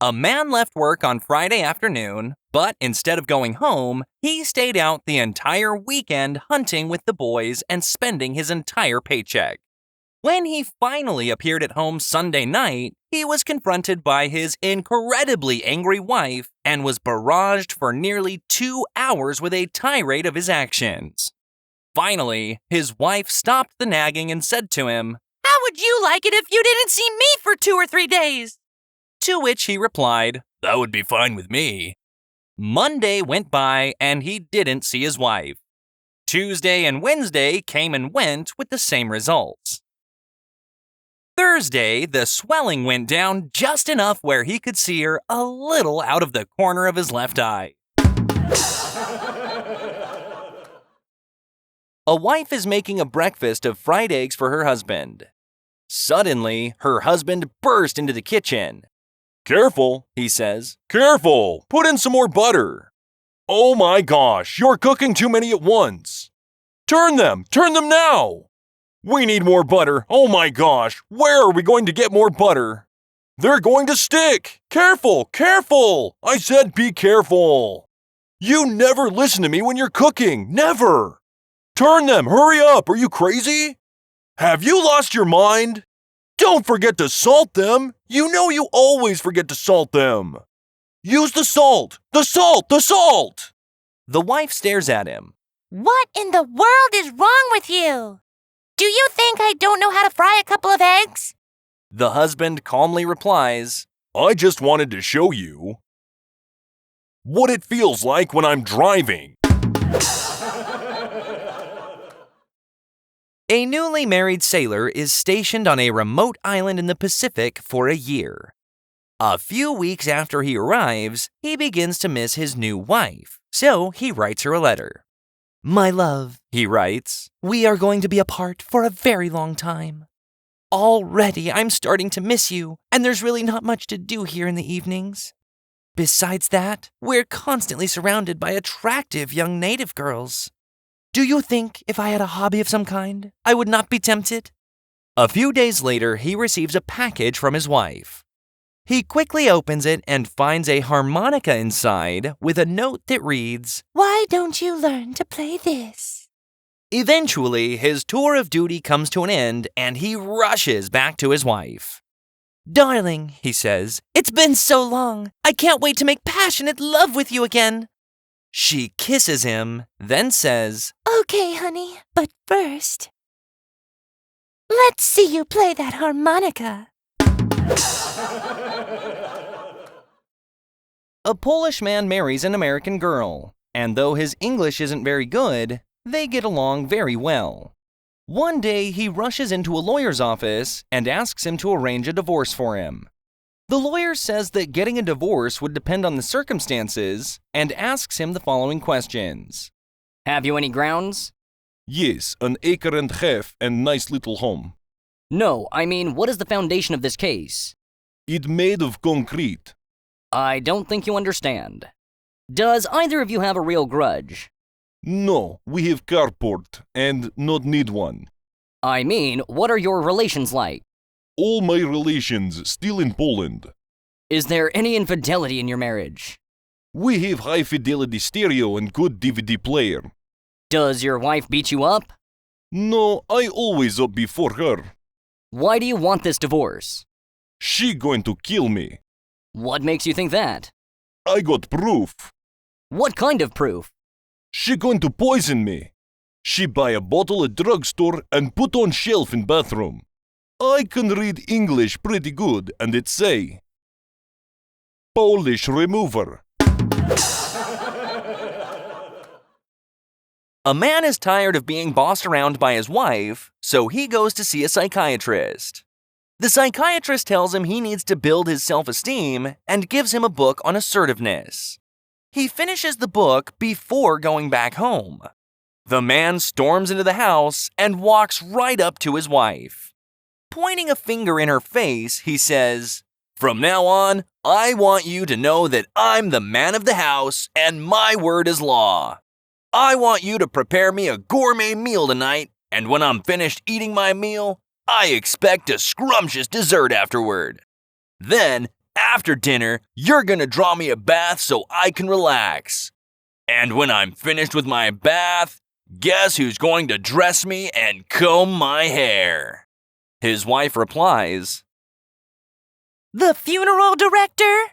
A man left work on Friday afternoon, but instead of going home, he stayed out the entire weekend hunting with the boys and spending his entire paycheck. When he finally appeared at home Sunday night, he was confronted by his incredibly angry wife and was barraged for nearly 2 hours with a tirade of his actions. Finally, his wife stopped the nagging and said to him, "How would you like it if you didn't see me for 2 or 3 days?" To which he replied, "That would be fine with me." Monday went by and he didn't see his wife. Tuesday and Wednesday came and went with the same results. Thursday, the swelling went down just enough where he could see her a little out of the corner of his left eye. A wife is making a breakfast of fried eggs for her husband. Suddenly, her husband burst into the kitchen. "Careful," he says. "Careful! Put in some more butter. Oh my gosh, you're cooking too many at once. Turn them now. We need more butter. Oh my gosh, where are we going to get more butter? They're going to stick. Careful, careful. I said be careful. You never listen to me when you're cooking, never. Turn them, hurry up, are you crazy? Have you lost your mind? Don't forget to salt them. You know you always forget to salt them. Use the salt, the salt, the salt." The wife stares at him. What in the world is wrong with you? Do you think I don't know how to fry a couple of eggs? The husband calmly replies, "I just wanted to show you what it feels like when I'm driving." A newly married sailor is stationed on a remote island in the Pacific for a year. A few weeks after he arrives, he begins to miss his new wife, so he writes her a letter. "My love," he writes, "we are going to be apart for a very long time. Already I'm starting to miss you, and there's really not much to do here in the evenings. Besides that, we're constantly surrounded by attractive young native girls. Do you think if I had a hobby of some kind, I would not be tempted?" A few days later, he receives a package from his wife. He quickly opens it and finds a harmonica inside with a note that reads, "Why don't you learn to play this?" Eventually, his tour of duty comes to an end and he rushes back to his wife. "Darling," he says, "it's been so long. I can't wait to make passionate love with you again." She kisses him, then says, "Okay, honey, but first, let's see you play that harmonica." A Polish man marries an American girl, and though his English isn't very good, they get along very well. One day, he rushes into a lawyer's office and asks him to arrange a divorce for him. The lawyer says that getting a divorce would depend on the circumstances and asks him the following questions. "Have you any grounds?" "Yes, an acre and a half and nice little home." "No, I mean, what is the foundation of this case?" "It made of concrete." "I don't think you understand. Does either of you have a real grudge?" "No, we have carport and not need one." "I mean, what are your relations like?" "All my relations still in Poland." "Is there any infidelity in your marriage?" "We have high fidelity stereo and good DVD player." "Does your wife beat you up?" "No, I always up before her." "Why do you want this divorce?" "She going to kill me." "What makes you think that?" "I got proof." "What kind of proof?" "She going to poison me." "She buy a bottle at drugstore and put on shelf in bathroom." "I can read English pretty good and it say, Polish remover." A man is tired of being bossed around by his wife, so he goes to see a psychiatrist. The psychiatrist tells him he needs to build his self-esteem and gives him a book on assertiveness. He finishes the book before going back home. The man storms into the house and walks right up to his wife. Pointing a finger in her face, he says, "From now on, I want you to know that I'm the man of the house and my word is law. I want you to prepare me a gourmet meal tonight, and when I'm finished eating my meal, I expect a scrumptious dessert afterward. Then, After dinner, you're gonna draw me a bath so I can relax. And when I'm finished with my bath, guess who's going to dress me and comb my hair? His wife replies, The funeral director?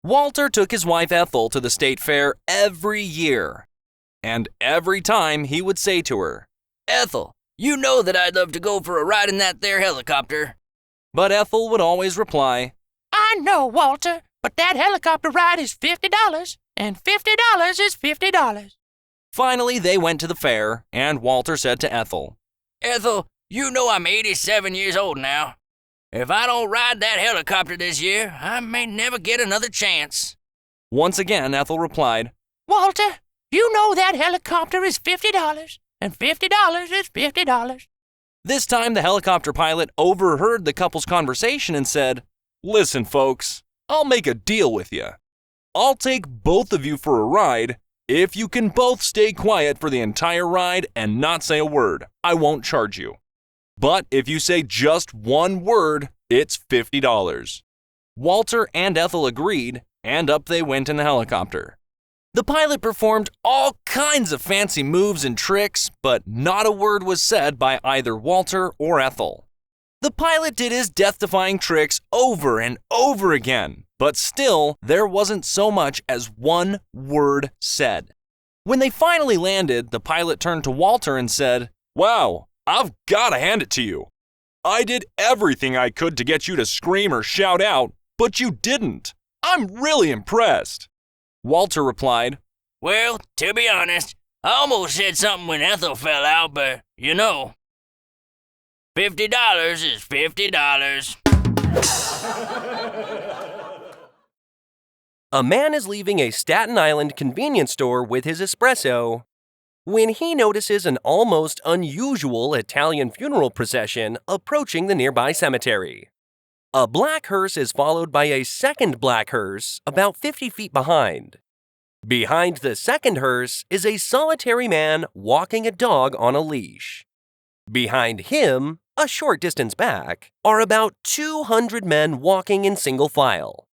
Walter took his wife Ethel to the state fair every year. And every time he would say to her, Ethel, you know that I'd love to go for a ride in that there helicopter. But Ethel would always reply, I know, Walter, but that helicopter ride is $50, and $50 is $50. Finally, they went to the fair, and Walter said to Ethel, Ethel, you know I'm 87 years old now. If I don't ride that helicopter this year, I may never get another chance. Once again, Ethel replied, Walter, you know that helicopter is $50, and $50 is $50. This time the helicopter pilot overheard the couple's conversation and said, Listen, folks, I'll make a deal with you. I'll take both of you for a ride if you can both stay quiet for the entire ride and not say a word. I won't charge you. But if you say just one word, it's $50. Walter and Ethel agreed, and up they went in the helicopter. The pilot performed all kinds of fancy moves and tricks, but not a word was said by either Walter or Ethel. The pilot did his death-defying tricks over and over again, but still, there wasn't so much as one word said. When they finally landed, the pilot turned to Walter and said, Wow, I've got to hand it to you. I did everything I could to get you to scream or shout out, but you didn't. I'm really impressed. Walter replied, Well, to be honest, I almost said something when Ethel fell out, but, you know, $50 is $50. A man is leaving a Staten Island convenience store with his espresso when he notices an almost unusual Italian funeral procession approaching the nearby cemetery. A black hearse is followed by a second black hearse about 50 feet behind. Behind the second hearse is a solitary man walking a dog on a leash. Behind him, a short distance back, are about 200 men walking in single file.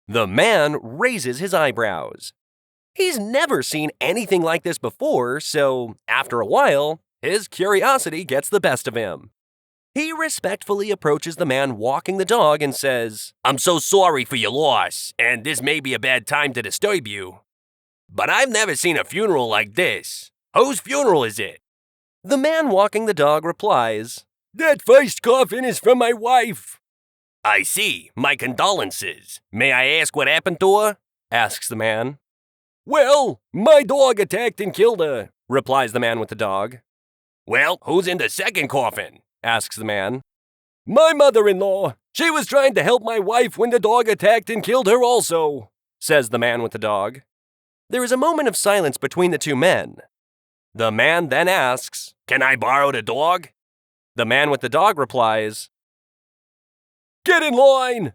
The man raises his eyebrows. He's never seen anything like this before, so after a while, his curiosity gets the best of him. He respectfully approaches the man walking the dog and says, I'm so sorry for your loss, and this may be a bad time to disturb you. But I've never seen a funeral like this. Whose funeral is it? The man walking the dog replies, That first coffin is from my wife. I see. My condolences. May I ask what happened to her? Asks the man. Well, my dog attacked and killed her, replies the man with the dog. Well, who's in the second coffin? Asks the man. My mother-in-law. She was trying to help my wife when the dog attacked and killed her also, says the man with the dog. There is a moment of silence between the two men. The man then asks, Can I borrow the dog? The man with the dog replies, Get in line!